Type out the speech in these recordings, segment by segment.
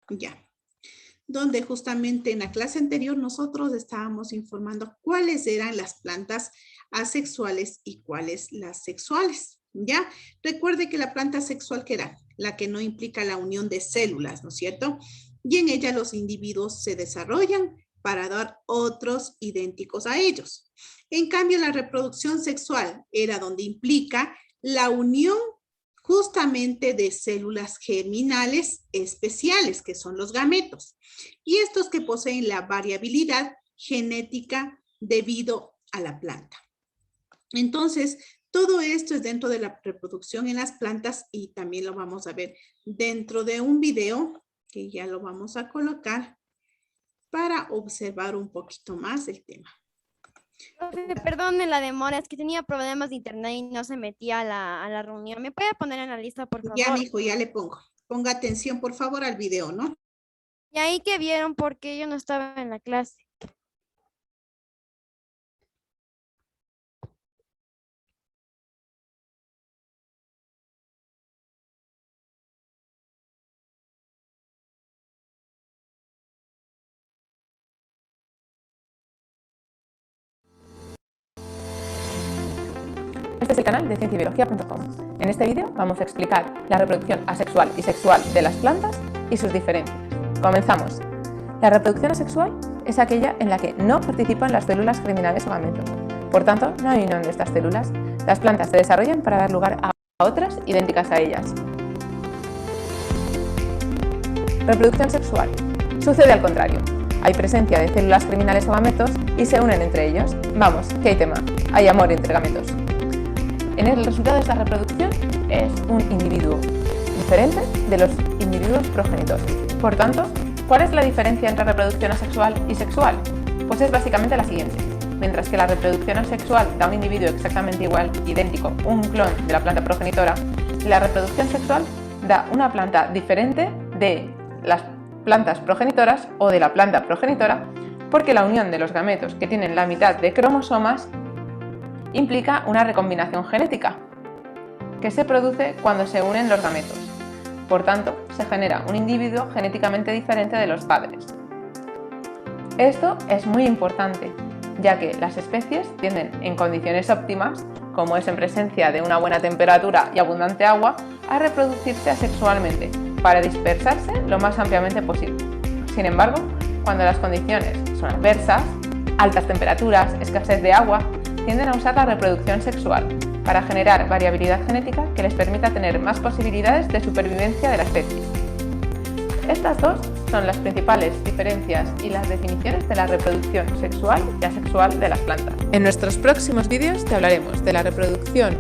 Ya. Donde justamente en la clase anterior nosotros estábamos informando cuáles eran las plantas asexuales y cuáles las sexuales, ¿ya? Recuerde que la planta sexual, ¿qué era? La que no implica la unión de células, ¿no es cierto? Y en ella los individuos se desarrollan para dar otros idénticos a ellos. En cambio, la reproducción sexual era donde implica la unión justamente de células germinales especiales, que son los gametos, y estos que poseen la variabilidad genética debido a la planta. Entonces, todo esto es dentro de la reproducción en las plantas y también lo vamos a ver dentro de un video que ya lo vamos a colocar para observar un poquito más el tema. Profe, perdone la demora, es que tenía problemas de internet y no se metía a la reunión. ¿Me puede poner en la lista, por Ya, favor? mijo, ya le pongo. Ponga atención, por favor, al video, ¿no? Y ahí que vieron por qué yo no estaba en la clase. Este es el canal de cienciabiología.com. En este vídeo vamos a explicar la reproducción asexual y sexual de las plantas y sus diferencias. Comenzamos. La reproducción asexual es aquella en la que no participan las células germinales o gametos. Por tanto, no hay unión de estas células. Las plantas se desarrollan para dar lugar a otras idénticas a ellas. Reproducción sexual. Sucede al contrario. Hay presencia de células germinales o gametos y se unen entre ellos. Vamos, que hay tema. Hay amor entre gametos. En el resultado de esta reproducción es un individuo diferente de los individuos progenitores. Por tanto, ¿cuál es la diferencia entre reproducción asexual y sexual? Pues es básicamente la siguiente. Mientras que la reproducción asexual da un individuo exactamente igual, idéntico, un clon de la planta progenitora, la reproducción sexual da una planta diferente de las plantas progenitoras o de la planta progenitora, porque la unión de los gametos que tienen la mitad de cromosomas implica una recombinación genética que se produce cuando se unen los gametos. Por tanto, se genera un individuo genéticamente diferente de los padres. Esto es muy importante, ya que las especies tienden en condiciones óptimas, como es en presencia de una buena temperatura y abundante agua, a reproducirse asexualmente para dispersarse lo más ampliamente posible. Sin embargo, cuando las condiciones son adversas, altas temperaturas, escasez de agua, tienden a usar la reproducción sexual para generar variabilidad genética que les permita tener más posibilidades de supervivencia de la especie. Estas dos son las principales diferencias y las definiciones de la reproducción sexual y asexual de las plantas. En nuestros próximos vídeos te hablaremos de la reproducción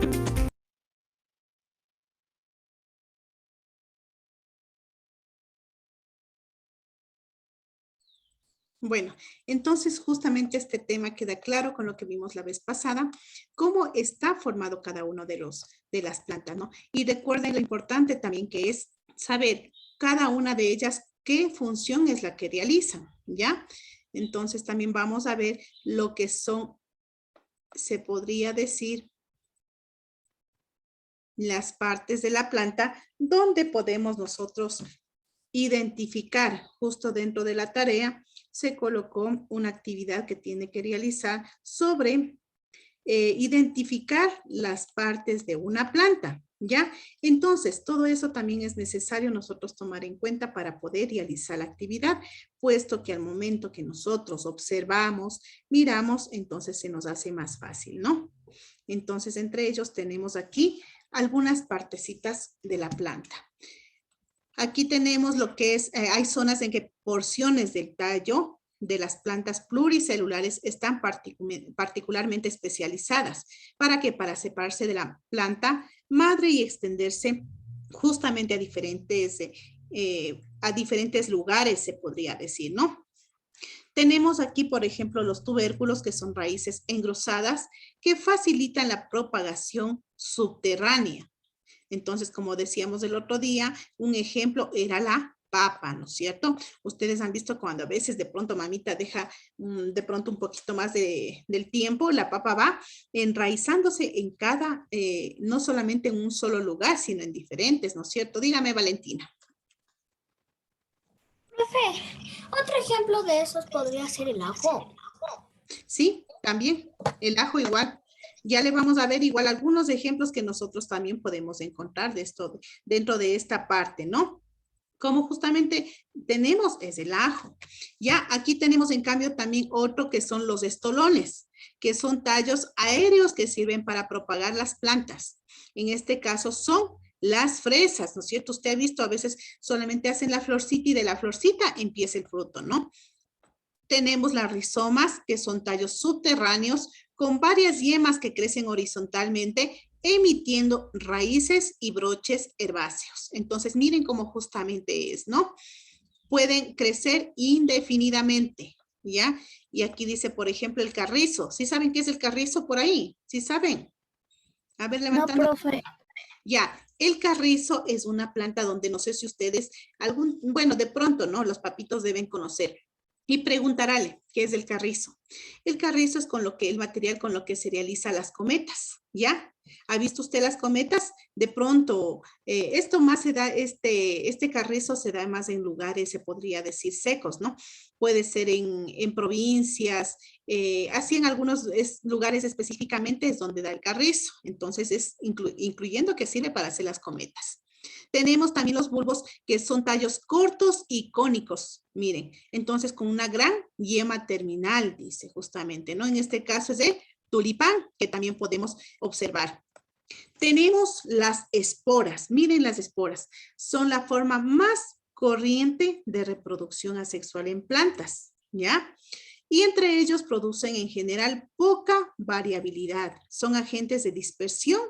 Bueno, entonces justamente este tema queda claro con lo que vimos la vez pasada, cómo está formado cada uno de las plantas, ¿no? Y recuerden lo importante también que es saber cada una de ellas qué función es la que realizan, ¿ya? Entonces también vamos a ver lo que son, se podría decir, las partes de la planta donde podemos nosotros identificar. Justo dentro de la tarea se colocó una actividad que tiene que realizar sobre identificar las partes de una planta, ¿ya? Entonces, todo eso también es necesario nosotros tomar en cuenta para poder realizar la actividad, puesto que al momento que nosotros observamos, miramos, entonces se nos hace más fácil, ¿no? Entonces, entre ellos tenemos aquí algunas partecitas de la planta. Aquí tenemos lo que es, hay zonas en que porciones del tallo de las plantas pluricelulares están particularmente especializadas. ¿Para qué? Para separarse de la planta madre y extenderse justamente a diferentes lugares, se podría decir, ¿no? Tenemos aquí, por ejemplo, los tubérculos, que son raíces engrosadas, que facilitan la propagación subterránea. Entonces, como decíamos el otro día, un ejemplo era la papa, ¿no es cierto? Ustedes han visto cuando a veces de pronto mamita deja de pronto un poquito más del tiempo, la papa va enraizándose en cada, no solamente en un solo lugar, sino en diferentes, ¿no es cierto? Dígame, Valentina. Profe, otro ejemplo de esos podría ser el ajo. Sí, también, el ajo igual. Ya le vamos a ver igual algunos ejemplos que nosotros también podemos encontrar de esto, dentro de esta parte, ¿no? Como justamente tenemos es el ajo. Ya aquí tenemos en cambio también otro que son los estolones, que son tallos aéreos que sirven para propagar las plantas. En este caso son las fresas, ¿no es cierto? Usted ha visto a veces solamente hacen la florcita y de la florcita empieza el fruto, ¿no? Tenemos las rizomas, que son tallos subterráneos con varias yemas que crecen horizontalmente, emitiendo raíces y broches herbáceos. Entonces, miren cómo justamente es, ¿no? Pueden crecer indefinidamente, ¿ya? Y aquí dice, por ejemplo, el carrizo. ¿Sí saben qué es el carrizo por ahí? ¿Sí saben? A ver, levantando. No, profe. Ya, el carrizo es una planta donde no sé si ustedes, bueno, de pronto, ¿no? Los papitos deben conocer. Y preguntarle, ¿qué es el carrizo? El carrizo es el material con lo que se realizan las cometas, ¿ya? ¿Ha visto usted las cometas? De pronto, esto más se da, este carrizo se da más en lugares, se podría decir, secos, ¿no? Puede ser en provincias, así en algunos lugares específicamente es donde da el carrizo. Entonces, es incluyendo que sirve para hacer las cometas. Tenemos también los bulbos que son tallos cortos y cónicos, miren, entonces con una gran yema terminal, dice justamente, ¿no? En este caso es de tulipán, que también podemos observar. Tenemos las esporas, miren las esporas, son la forma más corriente de reproducción asexual en plantas, ¿ya? Y entre ellos producen en general poca variabilidad, son agentes de dispersión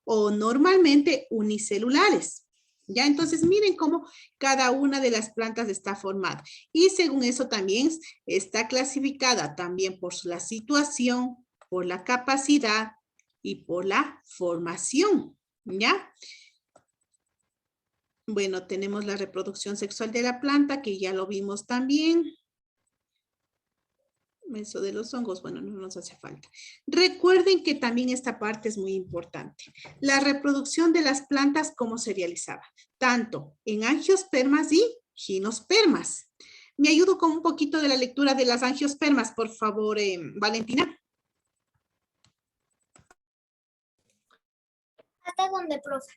o normalmente unicelulares. ¿Ya? Entonces, miren cómo cada una de las plantas está formada. Y según eso también está clasificada también por la situación, por la capacidad y por la formación. ¿Ya? Bueno, tenemos la reproducción sexual de la planta, que ya lo vimos también. Eso de los hongos, bueno, no nos hace falta. Recuerden que también esta parte es muy importante. La reproducción de las plantas, ¿cómo se realizaba? Tanto en angiospermas y gimnospermas. ¿Me ayudo con un poquito de la lectura de las angiospermas, por favor, Valentina? ¿Hasta dónde, profe?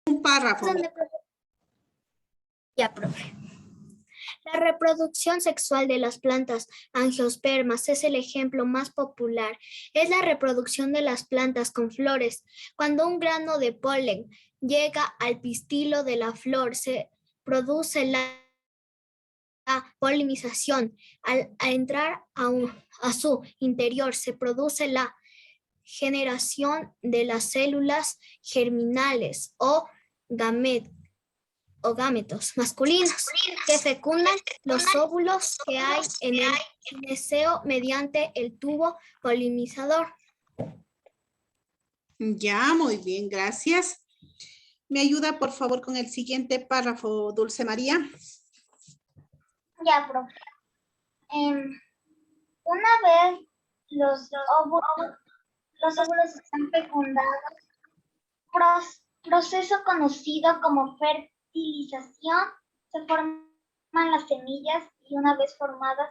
Un párrafo. ¿Dónde, profe? Ya, profe. La reproducción sexual de las plantas angiospermas es el ejemplo más popular. Es la reproducción de las plantas con flores. Cuando un grano de polen llega al pistilo de la flor, se produce la polinización. Al entrar a su interior, se produce la generación de las células germinales o gametos masculinos que fecundan los óvulos que hay en el gineceo mediante el tubo polinizador. Ya, muy bien, gracias. ¿Me ayuda, por favor, con el siguiente párrafo, Dulce María? Ya, profe. Una vez los óvulos están fecundados, proceso conocido como fertilización, se forman las semillas y una vez formadas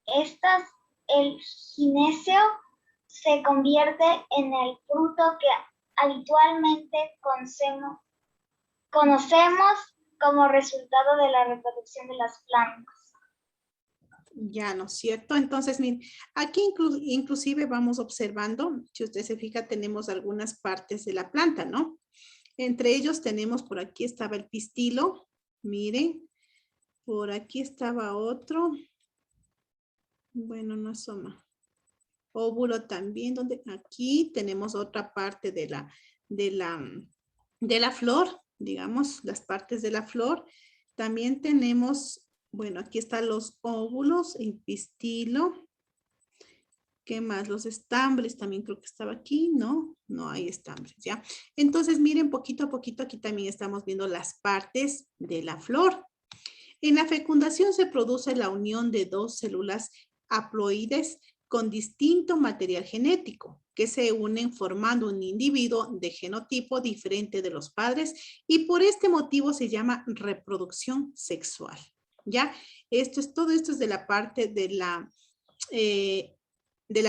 estas, el gineceo se convierte en el fruto que habitualmente conocemos como resultado de la reproducción de las plantas. Ya, ¿no es cierto? Entonces, miren, aquí inclusive vamos observando, si usted se fija, tenemos algunas partes de la planta, ¿no? Entre ellos tenemos, por aquí estaba el pistilo, miren, por aquí estaba otro, bueno, no asoma, óvulo también, donde aquí tenemos otra parte de la flor, digamos, las partes de la flor. También tenemos, bueno, aquí están los óvulos, el pistilo. ¿Qué más? Los estambres también creo que estaba aquí, ¿no? No hay estambres, ¿ya? Entonces, miren, poquito a poquito aquí también estamos viendo las partes de la flor. En la fecundación se produce la unión de dos células haploides con distinto material genético. que se unen formando un individuo de genotipo diferente de los padres y por este motivo se llama reproducción sexual. ¿Ya? Todo esto es de la parte de la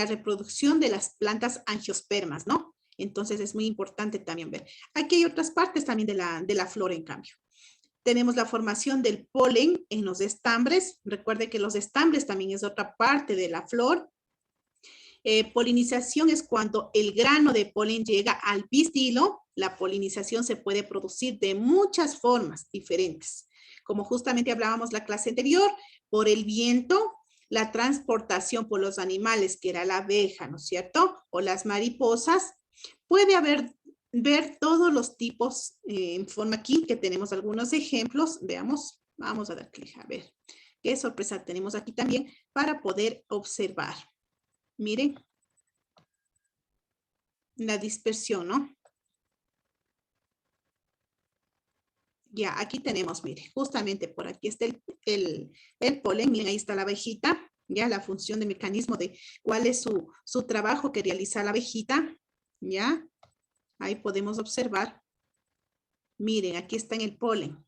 reproducción de las plantas angiospermas, ¿no? Entonces es muy importante también ver. Aquí hay otras partes también de la flor, en cambio. Tenemos la formación del polen en los estambres. Recuerde que los estambres también es otra parte de la flor. Polinización es cuando el grano de polen llega al pistilo. La polinización se puede producir de muchas formas diferentes. Como justamente hablábamos la clase anterior, por el viento, la transportación por los animales, que era la abeja, ¿no es cierto? O las mariposas. Puede ver todos los tipos en forma aquí, que tenemos algunos ejemplos. Veamos, vamos a dar clic a ver qué sorpresa tenemos aquí también para poder observar. Miren la dispersión, ¿no? Ya, aquí tenemos, mire, justamente por aquí está el polen. Miren, ahí está la abejita. Ya, la función de mecanismo de cuál es su trabajo que realiza la abejita. Ya, ahí podemos observar. Miren, aquí está en el polen.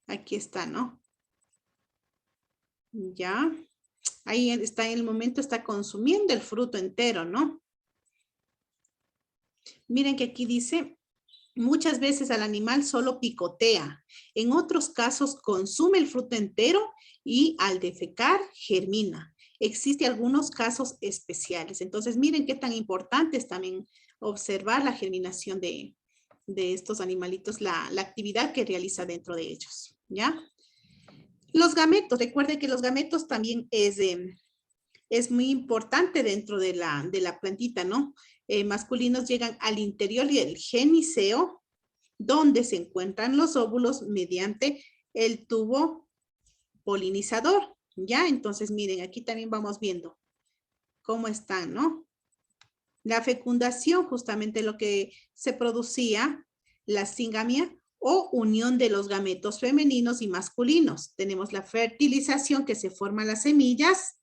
Aquí está, ¿no? Ya. Ahí está en el momento, está consumiendo el fruto entero, ¿no? Miren que aquí dice, muchas veces al animal solo picotea. En otros casos consume el fruto entero y al defecar germina. Existen algunos casos especiales. Entonces, miren qué tan importante es también observar la germinación de estos animalitos, la actividad que realiza dentro de ellos, ¿ya? Los gametos, recuerden que los gametos también es muy importante dentro de la plantita, ¿no? Masculinos llegan al interior del geniceo, donde se encuentran los óvulos mediante el tubo polinizador, ¿ya? Entonces, miren, aquí también vamos viendo cómo están, ¿no? La fecundación, justamente lo que se producía, la singamia o unión de los gametos femeninos y masculinos. Tenemos la fertilización, que se forman las semillas.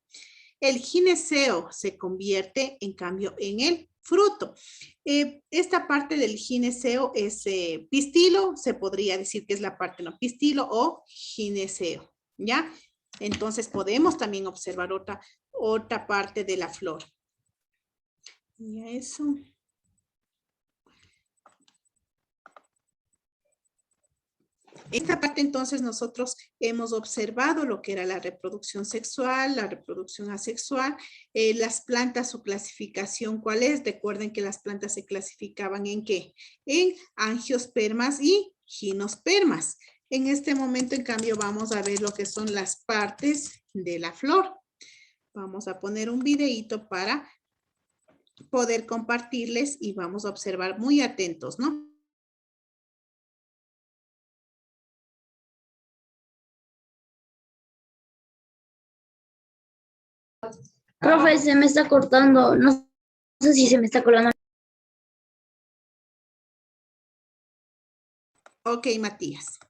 El gineceo se convierte, en cambio, en el fruto. Esta parte del gineceo es pistilo, se podría decir que es la parte no pistilo o gineceo, ¿ya? Entonces podemos también observar otra parte de la flor. Y eso. Esta parte entonces nosotros hemos observado lo que era la reproducción sexual, la reproducción asexual, las plantas, su clasificación, ¿cuál es? Recuerden que las plantas se clasificaban ¿en qué? En angiospermas y gimnospermas. En este momento, en cambio, vamos a ver lo que son las partes de la flor. Vamos a poner un videíto para poder compartirles y vamos a observar muy atentos, ¿no? Profe, se me está cortando. No sé si se me está colando. Ok, Matías.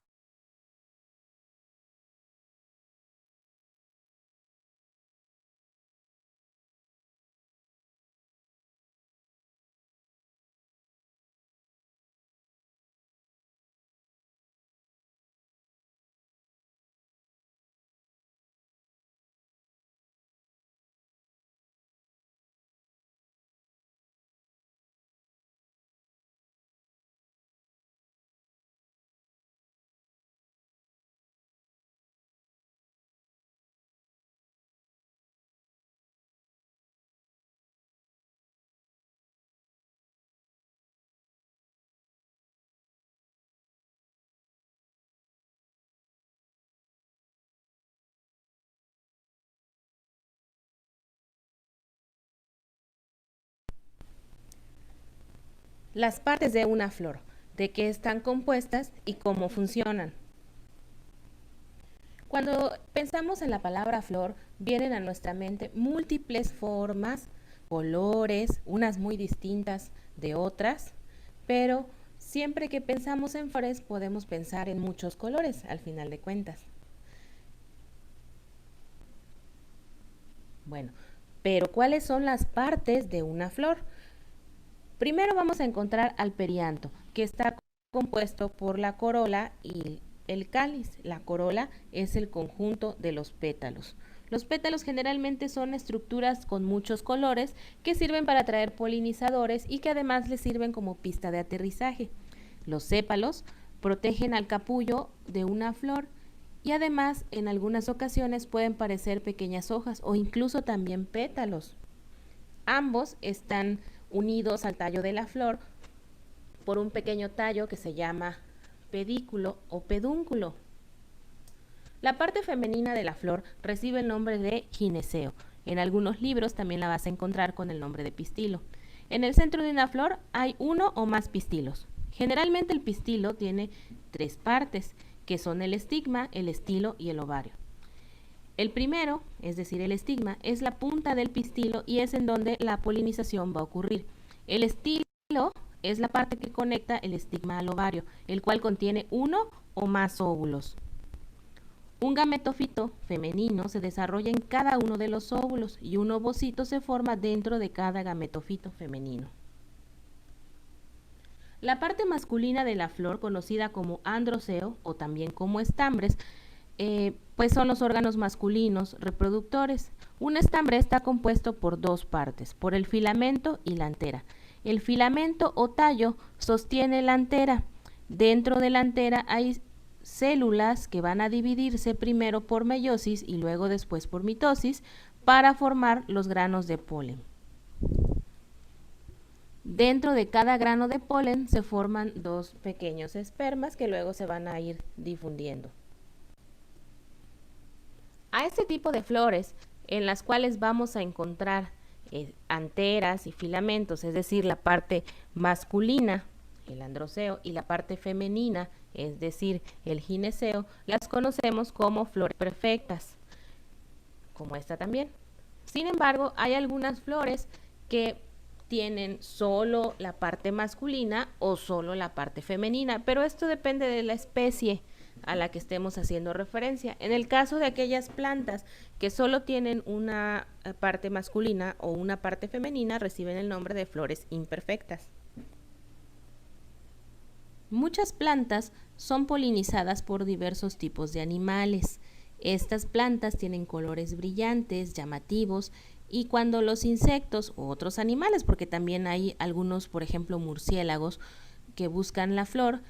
Las partes de una flor, de qué están compuestas y cómo funcionan. Cuando pensamos en la palabra flor, vienen a nuestra mente múltiples formas, colores, unas muy distintas de otras, pero siempre que pensamos en flores podemos pensar en muchos colores al final de cuentas. Bueno, pero ¿cuáles son las partes de una flor? Primero vamos a encontrar al perianto, que está compuesto por la corola y el cáliz. La corola es el conjunto de los pétalos. Los pétalos generalmente son estructuras con muchos colores que sirven para atraer polinizadores y que además les sirven como pista de aterrizaje. Los sépalos protegen al capullo de una flor y además en algunas ocasiones pueden parecer pequeñas hojas o incluso también pétalos. Ambos están unidos al tallo de la flor por un pequeño tallo que se llama pedículo o pedúnculo. La parte femenina de la flor recibe el nombre de gineceo. En algunos libros también la vas a encontrar con el nombre de pistilo. En el centro de una flor hay uno o más pistilos. Generalmente el pistilo tiene 3 partes, que son el estigma, el estilo y el ovario. El primero, es decir, el estigma, es la punta del pistilo y es en donde la polinización va a ocurrir. El estilo es la parte que conecta el estigma al ovario, el cual contiene uno o más óvulos. Un gametófito femenino se desarrolla en cada uno de los óvulos y un ovocito se forma dentro de cada gametófito femenino. La parte masculina de la flor, conocida como androceo o también como estambres, pues son los órganos masculinos reproductores. Un estambre está compuesto por 2 partes, por el filamento y la antera. El filamento o tallo sostiene la antera. Dentro de la antera hay células que van a dividirse primero por meiosis y luego después por mitosis para formar los granos de polen. Dentro de cada grano de polen se forman 2 pequeños espermas que luego se van a ir difundiendo. A este tipo de flores en las cuales vamos a encontrar anteras y filamentos, es decir, la parte masculina, el androceo, y la parte femenina, es decir, el gineceo, las conocemos como flores perfectas, como esta también. Sin embargo, hay algunas flores que tienen solo la parte masculina o solo la parte femenina, pero esto depende de la especie a la que estemos haciendo referencia. En el caso de aquellas plantas que solo tienen una parte masculina o una parte femenina, reciben el nombre de flores imperfectas. Muchas plantas son polinizadas por diversos tipos de animales. Estas plantas tienen colores brillantes, llamativos, y cuando los insectos u otros animales, porque también hay algunos, por ejemplo, murciélagos, que buscan la flor,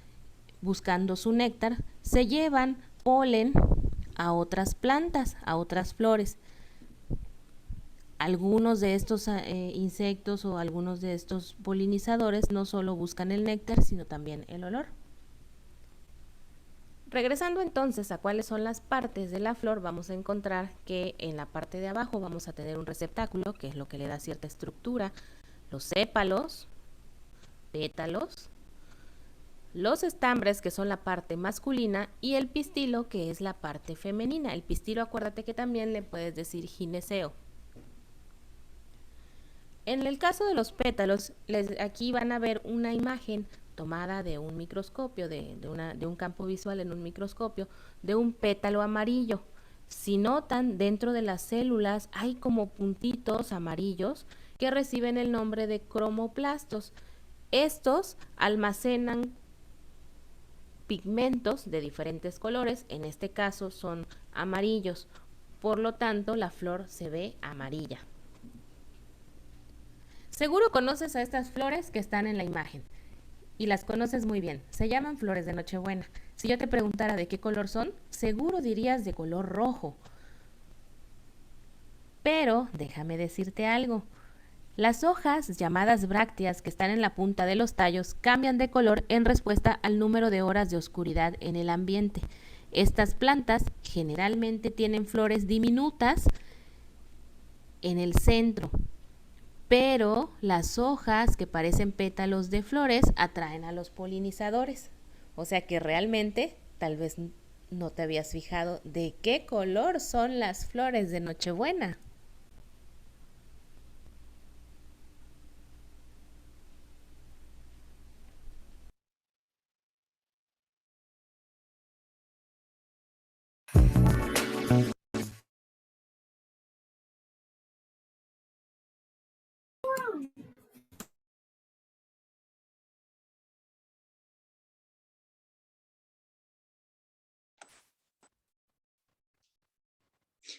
buscando su néctar, se llevan polen a otras plantas, a otras flores. Algunos de estos insectos o algunos de estos polinizadores no solo buscan el néctar, sino también el olor. Regresando entonces a cuáles son las partes de la flor, vamos a encontrar que en la parte de abajo vamos a tener un receptáculo, que es lo que le da cierta estructura, los sépalos, pétalos, los estambres, que son la parte masculina, y el pistilo, que es la parte femenina. El pistilo, acuérdate que también le puedes decir gineceo. En el caso de los pétalos, aquí van a ver una imagen tomada de un microscopio, de un campo visual en un microscopio, de un pétalo amarillo. Si notan, dentro de las células hay como puntitos amarillos que reciben el nombre de cromoplastos. Estos almacenan pigmentos de diferentes colores, en este caso son amarillos, por lo tanto la flor se ve amarilla. Seguro conoces a estas flores que están en la imagen y las conoces muy bien, se llaman flores de Nochebuena. Si yo te preguntara de qué color son, seguro dirías de color rojo. Pero déjame decirte algo. Las hojas, llamadas brácteas, que están en la punta de los tallos, cambian de color en respuesta al número de horas de oscuridad en el ambiente. Estas plantas generalmente tienen flores diminutas en el centro, pero las hojas, que parecen pétalos de flores, atraen a los polinizadores. O sea que realmente, tal vez no te habías fijado de qué color son las flores de Nochebuena.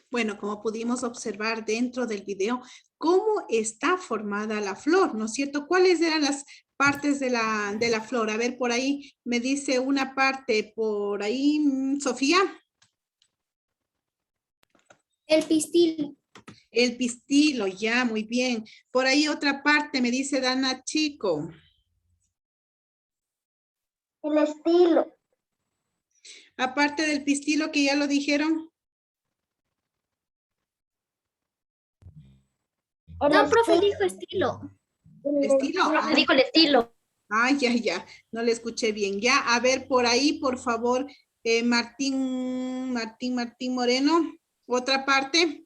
Bueno, como pudimos observar dentro del video, cómo está formada la flor, ¿no es cierto? ¿Cuáles eran las partes de la flor? A ver, por ahí me dice una parte, por ahí, Sofía. El pistil. El pistilo, ya, muy bien. Por ahí otra parte, me dice Dana Chico. El estilo. Aparte del pistilo que ya lo dijeron. No, profe, dijo estilo. Estilo. Profe dijo el estilo. Ay, ya, no le escuché bien. Ya, a ver, por ahí, por favor, Martín Moreno. Otra parte.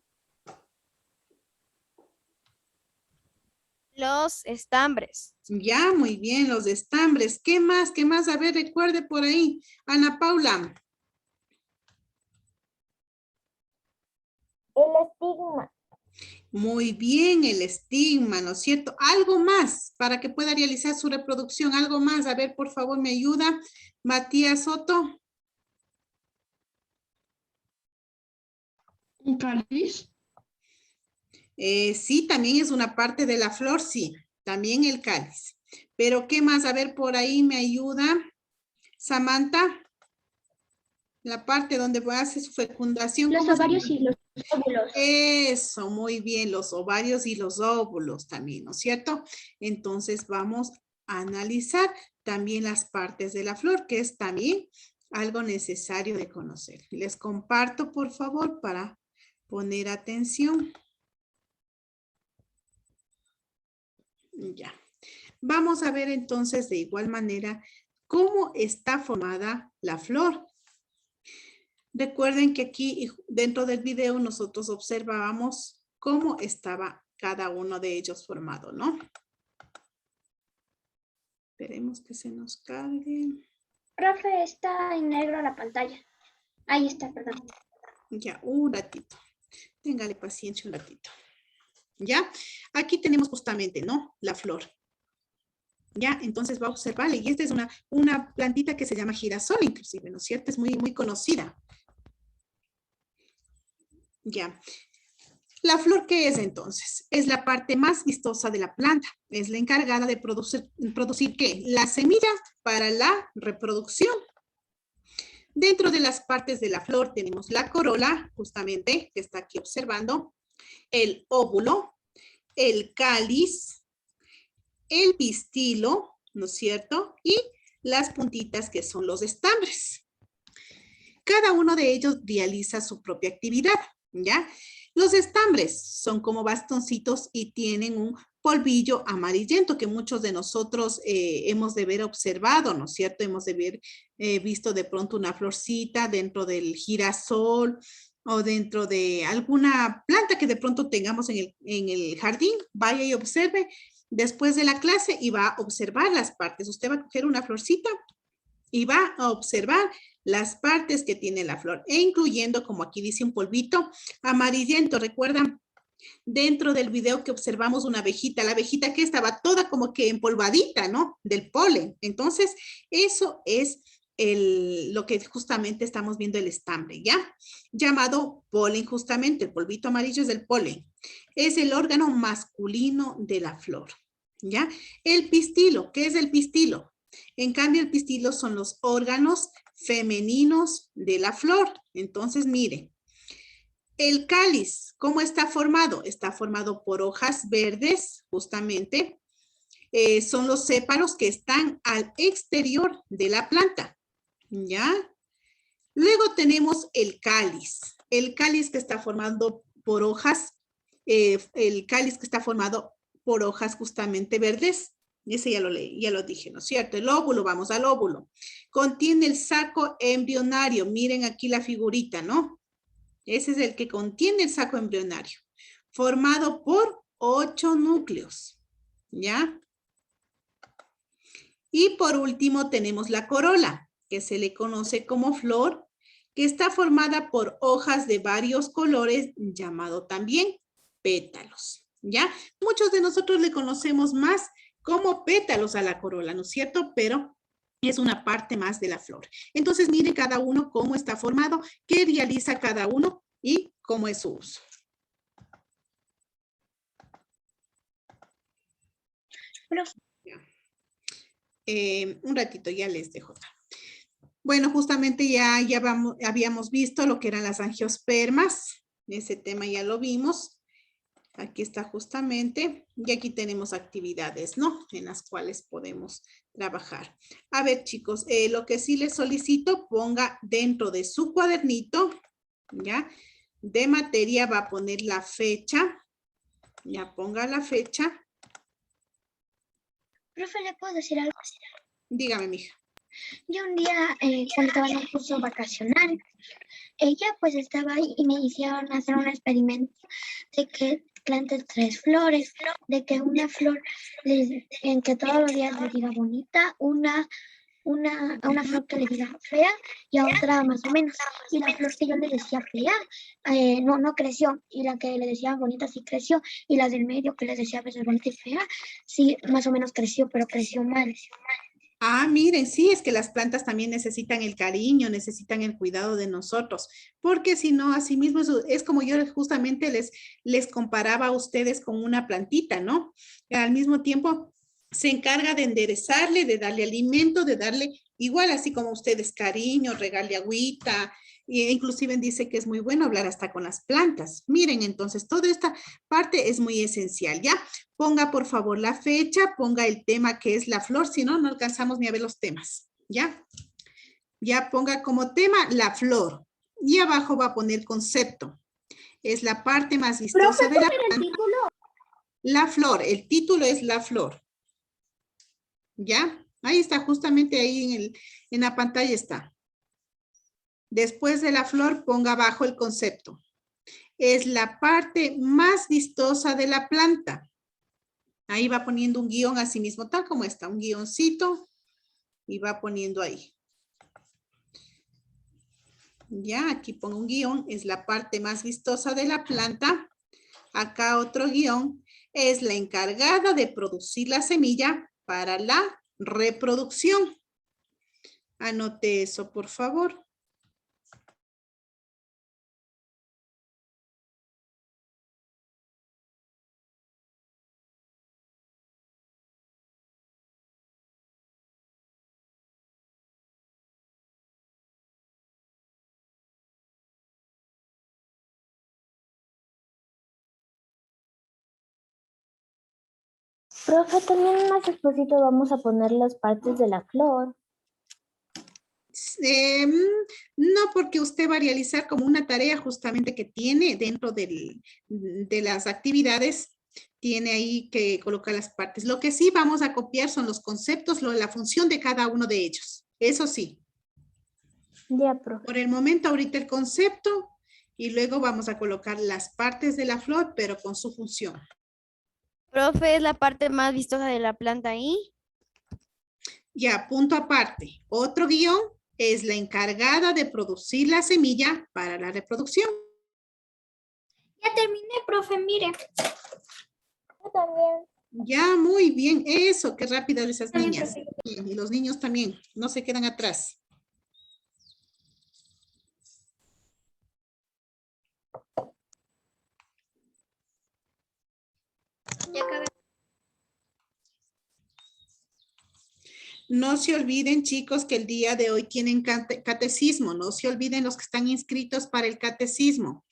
Los estambres. Ya, muy bien, los estambres. ¿Qué más? ¿Qué más? A ver, recuerde por ahí. Ana Paula. El estigma. Muy bien, el estigma, ¿no es cierto? Algo más para que pueda realizar su reproducción. Algo más. A ver, por favor, me ayuda. Matías Soto. ¿Un cáliz? Sí, también es una parte de la flor, sí. También el cáliz. Pero, ¿qué más? A ver, por ahí me ayuda. Samantha. La parte donde hace su fecundación. Los ¿cómo se ovarios llama? y los óvulos. Eso, muy bien, los ovarios y los óvulos también, ¿no es cierto? Entonces vamos a analizar también las partes de la flor, que es también algo necesario de conocer. Les comparto, por favor, para poner atención. Ya. Vamos a ver entonces de igual manera cómo está formada la flor. Recuerden que aquí dentro del video nosotros observábamos cómo estaba cada uno de ellos formado, ¿no? Esperemos que se nos cargue. Profe, está en negro la pantalla. Ahí está, perdón. Ya, un ratito. Téngale paciencia un ratito. ¿Ya? Aquí tenemos justamente, ¿no? La flor. ¿Ya? Entonces va a observarle. Y esta es una plantita que se llama girasol, inclusive, ¿no es cierto? Es muy, muy conocida. Ya. ¿La flor qué es entonces? Es la parte más vistosa de la planta. Es la encargada de producir ¿qué? La semilla para la reproducción. Dentro de las partes de la flor tenemos la corola, justamente, que está aquí observando, el óvulo, el cáliz, el pistilo, ¿no es cierto? Y las puntitas que son los estambres. Cada uno de ellos realiza su propia actividad, ¿ya? Los estambres son como bastoncitos y tienen un polvillo amarillento que muchos de nosotros hemos de haber observado, ¿no es cierto? Hemos de haber visto de pronto una florcita dentro del girasol o dentro de alguna planta que de pronto tengamos en el jardín. Vaya y observe después de la clase y va a observar las partes. Usted va a coger una florcita y va a observar las partes que tiene la flor, e incluyendo, como aquí dice, un polvito amarillento. ¿Recuerdan? Dentro del video que observamos una abejita, la abejita que estaba toda como que empolvadita, ¿no? Del polen. Entonces, eso es lo que justamente estamos viendo, el estambre, ¿ya? Llamado polen, justamente, el polvito amarillo es el polen. Es el órgano masculino de la flor, ¿ya? El pistilo, ¿qué es el pistilo? En cambio, el pistilo son los órganos femeninos de la flor. Entonces, mire, el cáliz, ¿cómo está formado? Está formado por hojas verdes, justamente. Son los sépalos que están al exterior de la planta, ¿ya? Luego tenemos el cáliz. El cáliz que está formado por hojas, el cáliz que está formado por hojas justamente verdes. Ese ya lo leí, ya lo dije, ¿no es cierto? El óvulo, vamos al óvulo. Contiene el saco embrionario. Miren aquí la figurita, ¿no? Ese es el que contiene el saco embrionario. Formado por 8 núcleos, ¿ya? Y por último tenemos la corola, que se le conoce como flor, que está formada por hojas de varios colores, llamado también pétalos, ¿ya? Muchos de nosotros le conocemos más como pétalos a la corola, ¿no es cierto? Pero es una parte más de la flor. Entonces, miren cada uno cómo está formado, qué realiza cada uno y cómo es su uso. Un ratito ya les dejo. Bueno, justamente ya habíamos visto lo que eran las angiospermas. Ese tema ya lo vimos. Aquí está justamente. Y aquí tenemos actividades, ¿no? En las cuales podemos trabajar. A ver, chicos, lo que sí les solicito, ponga dentro de su cuadernito, ¿ya? De materia va a poner la fecha. Ya ponga la fecha. Profe, ¿le puedo decir algo? Dígame, mija. Yo un día, cuando estaba en un curso vacacional, ella pues estaba ahí y me hicieron hacer un experimento de que plantes 3 flores, de que una flor en que todos los días le diga bonita, a una flor que le diga fea y a otra más o menos. Y la flor que yo le decía fea, no creció. Y la que le decía bonita sí creció. Y la del medio que le decía a veces bonita y fea, sí más o menos creció, pero creció mal. Ah, miren, sí, es que las plantas también necesitan el cariño, necesitan el cuidado de nosotros, porque si no, así mismo es como yo justamente les comparaba a ustedes con una plantita, ¿no? Al mismo tiempo se encarga de enderezarle, de darle alimento, de darle igual así como ustedes cariño, regale agüita, e inclusive dice que es muy bueno hablar hasta con las plantas. Miren, entonces toda esta parte es muy esencial, ¿ya? Ponga por favor la fecha, ponga el tema que es la flor, si no, no alcanzamos ni a ver los temas, ¿ya? Ya ponga como tema la flor y abajo va a poner concepto. Es la parte más vistosa de la planta. La flor, el título es la flor. ¿Ya? Ahí está, justamente ahí en la pantalla está. Después de la flor, ponga abajo el concepto. Es la parte más vistosa de la planta. Ahí va poniendo un guión así mismo, tal como está, un guioncito. Y va poniendo ahí. Ya, aquí pongo un guión, es la parte más vistosa de la planta. Acá otro guión, es la encargada de producir la semilla para la reproducción. Anote eso, por favor. Profe, también más exposito vamos a poner las partes de la flor. No, porque usted va a realizar como una tarea justamente que tiene dentro de las actividades, tiene ahí que colocar las partes. Lo que sí vamos a copiar son los conceptos, la función de cada uno de ellos. Eso sí. Ya, profe. Por el momento, ahorita el concepto y luego vamos a colocar las partes de la flor, pero con su función. Profe, es la parte más vistosa de la planta ahí. Ya, punto aparte. Otro guión es la encargada de producir la semilla para la reproducción. Ya terminé, profe, mire. Yo también. Ya, muy bien. Eso, qué rápidas esas niñas. Y los niños también, no se quedan atrás. Ya acabé. No se olviden, chicos, que el día de hoy tienen catecismo. No se olviden los que están inscritos para el catecismo.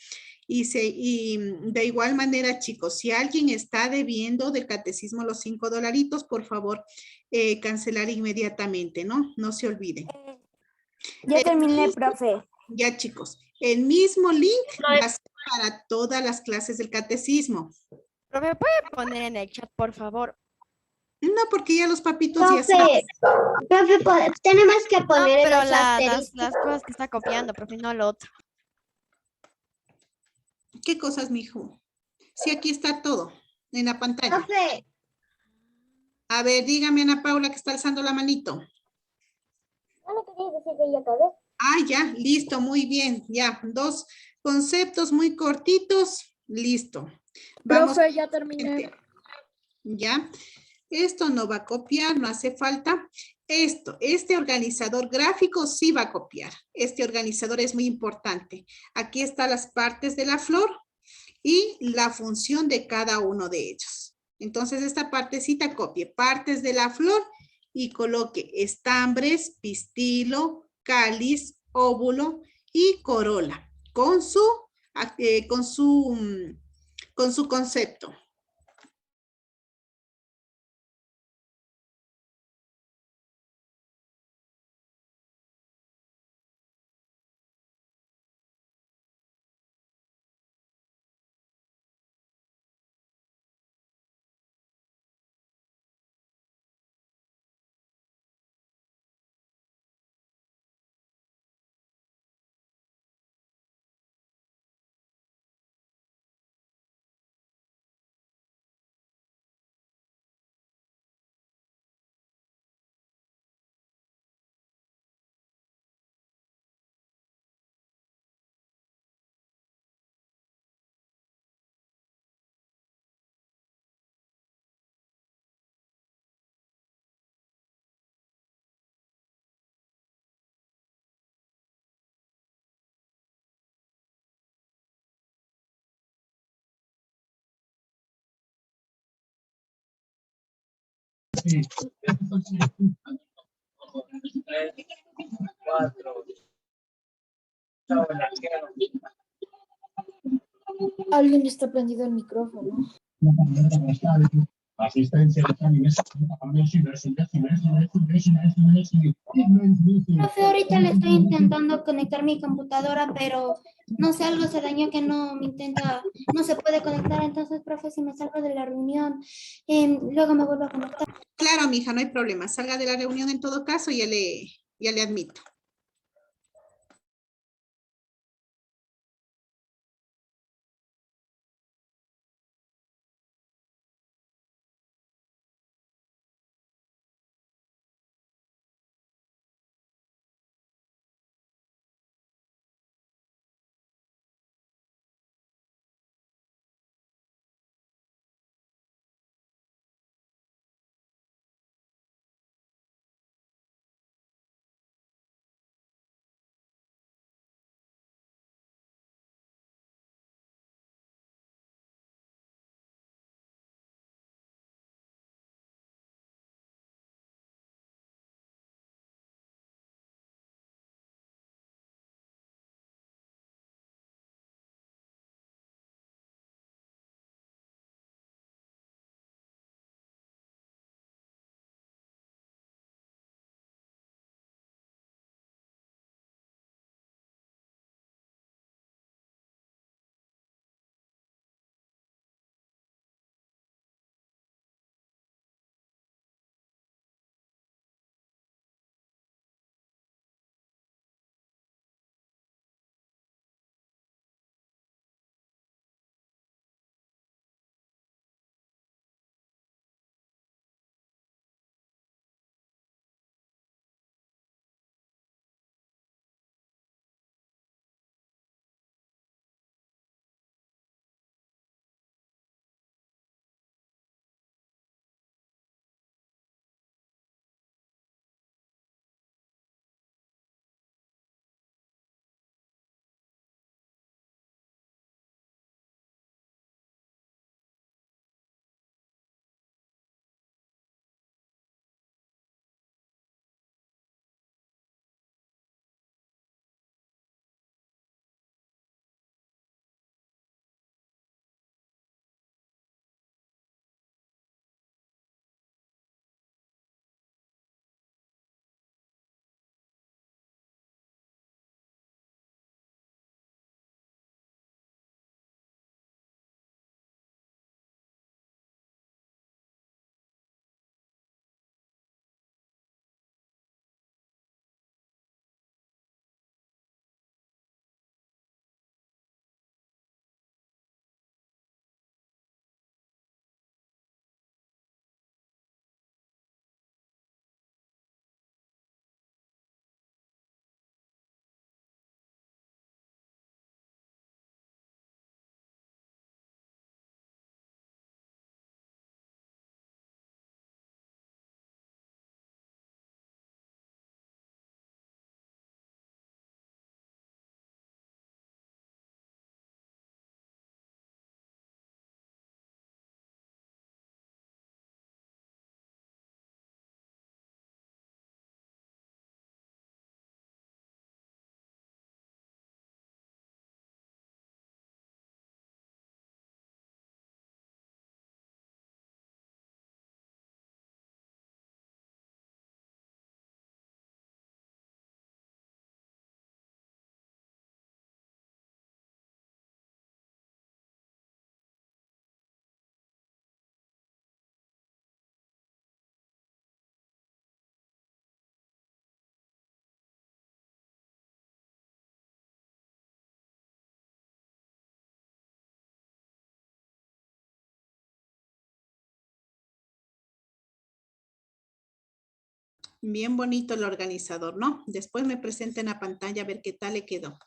Y de igual manera, chicos, si alguien está debiendo del catecismo los $5, por favor, cancelar inmediatamente, ¿no? No se olviden. Ya terminé, profe. Ya, chicos. El mismo link va a ser para todas las clases del catecismo. Profe, ¿puede poner en el chat, por favor? No, porque ya los papitos ya saben. Profe, tenemos que No, poner pero los las asteriscos. cosas que está copiando, profe, no lo otro. ¿Qué cosas, mijo? Sí, aquí está todo en la pantalla. Profe, A ver, dígame, Ana Paula, que está alzando la manito. No le quería decir que ya acabé. Ah, ya, listo, muy bien. Ya, 2 conceptos muy cortitos. Listo. Vamos. Profe, ya terminé. Ya. Esto no va a copiar, no hace falta. Este organizador gráfico sí va a copiar. Este organizador es muy importante. Aquí están las partes de la flor y la función de cada uno de ellos. Entonces, esta partecita copie partes de la flor y coloque estambres, pistilo, cáliz, óvulo y corola con su, eh, con su, con su concepto. Alguien está prendido el micrófono. Asistencia de exámenes. Profe, ahorita le estoy intentando conectar mi computadora, pero no sé, algo se dañó que no se puede conectar. Entonces, profe, si me salgo de la reunión, luego me vuelvo a conectar. Claro, mija, no hay problema. Salga de la reunión en todo caso y ya le admito. Bien bonito el organizador, ¿no? Después me presenta en la pantalla a ver qué tal le quedó.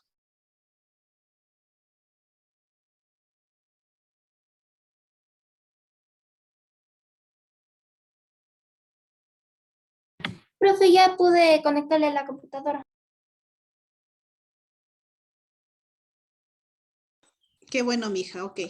Profe, ya pude conectarle a la computadora. Qué bueno, mija, ok.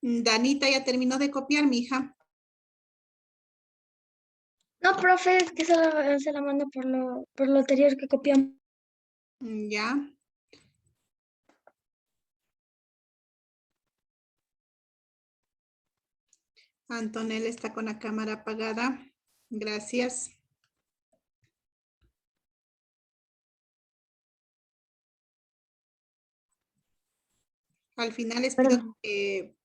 Danita ya terminó de copiar, mija. No, profe, es que se la mando por lo anterior que copiamos. Ya. Antonella está con la cámara apagada. Gracias. Al final les pido Perdón. que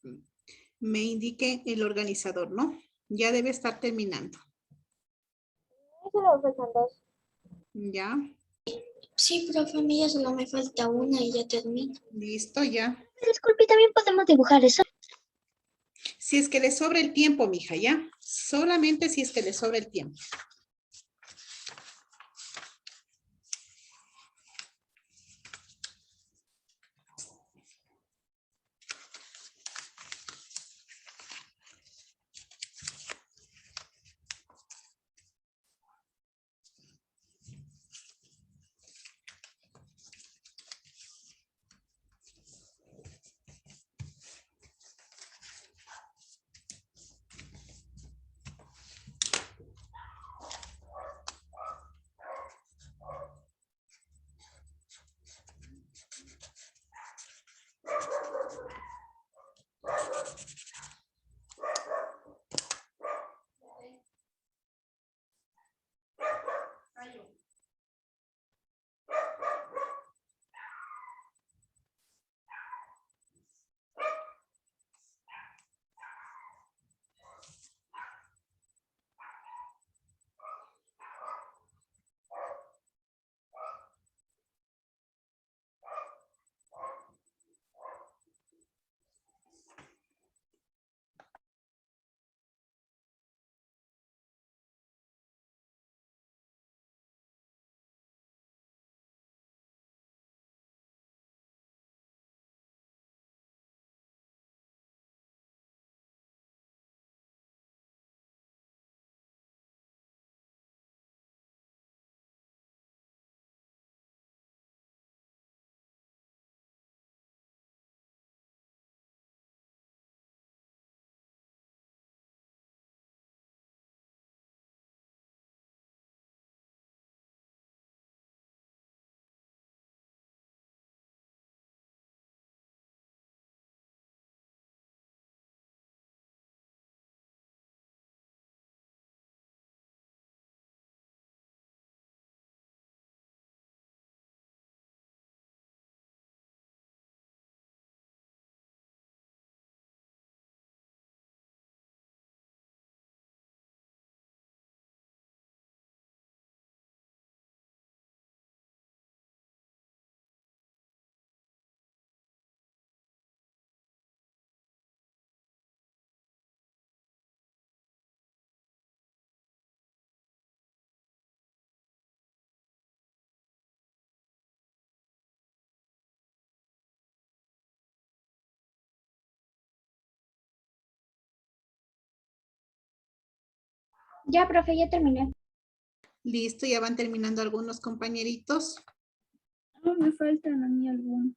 me indique el organizador, ¿no? Ya debe estar terminando. Solo faltan dos. Ya. Sí, profe, a mí ya solo me falta una y ya termino. Listo, ya. Disculpe, también podemos dibujar eso. Si es que le sobra el tiempo, mija, ¿ya? Solamente si es que le sobra el tiempo. Ya, profe, ya terminé. Listo, ya van terminando algunos compañeritos. No, me faltan a mí algunos.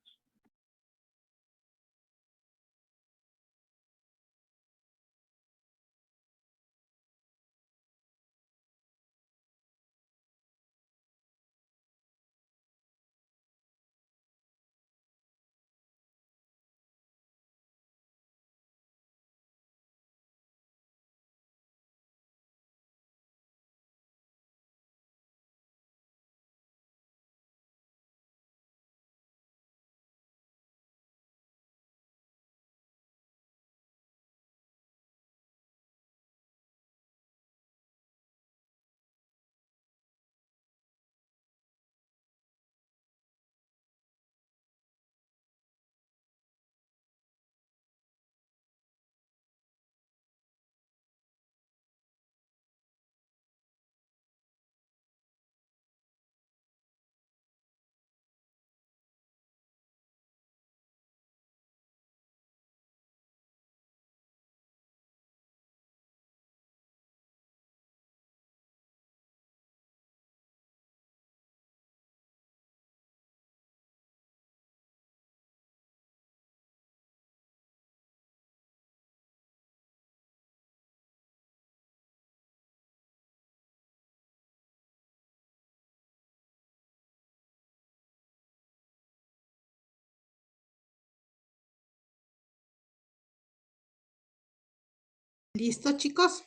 ¿Listo, chicos?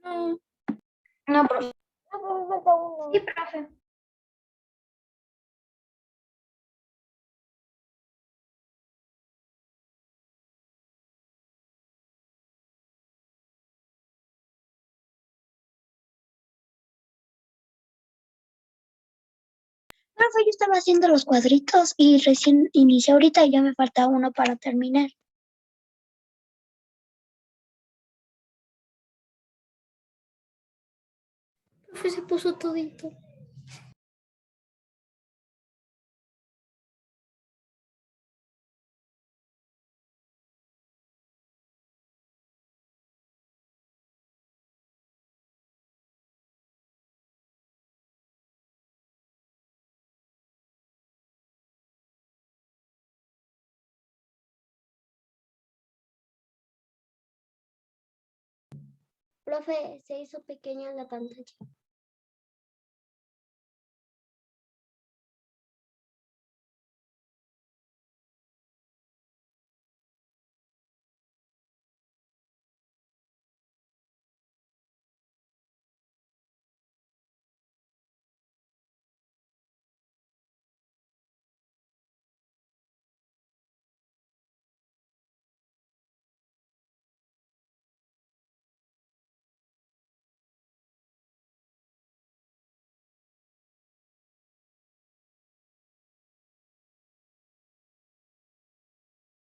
No. No, profe. Sí, profe. Profe, yo estaba haciendo los cuadritos y recién inicié ahorita y ya me falta uno para terminar. Profe, se puso todito. Profe, se hizo pequeña la pantalla.